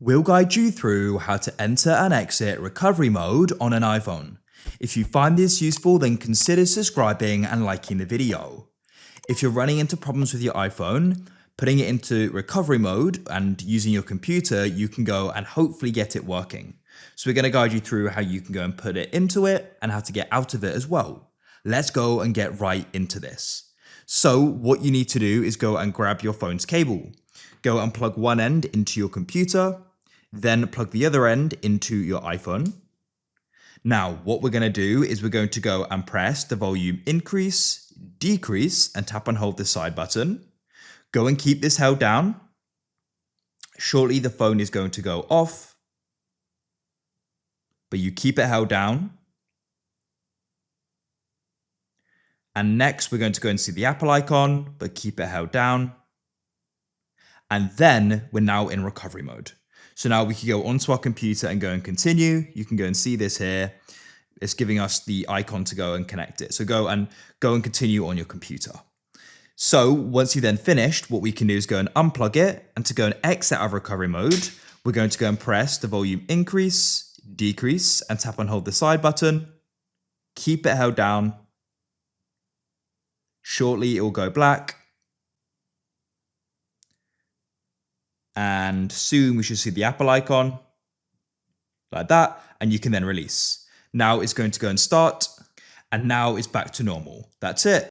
We'll guide you through how to enter and exit recovery mode on an iPhone. If you find this useful, then consider subscribing and liking the video. If you're running into problems with your iPhone, putting it into recovery mode and using your computer, you can go and hopefully get it working. So we're going to guide you through how you can go and put it into it and how to get out of it as well. Let's go and get right into this. So what you need to do is go and grab your phone's cable. Go and plug one end into your computer, then plug the other end into your iPhone. Now, what we're going to do is we're going to go and press the volume increase, decrease, and tap and hold the side button. Go and keep this held down. Shortly, the phone is going to go off, but you keep it held down. And next, we're going to go and see the Apple icon, but keep it held down. And then we're now in recovery mode. So now we can go onto our computer and go and continue. You can go and see this here. It's giving us the icon to go and connect it. So go and continue on your computer. So once you've then finished, what we can do is go and unplug it. And to go and exit out of recovery mode, we're going to go and press the volume increase, decrease, and tap and hold the side button. Keep it held down. Shortly, it will go black. And soon we should see the Apple icon like that, and you can then release. Now it's going to go and start, and now it's back to normal. That's it.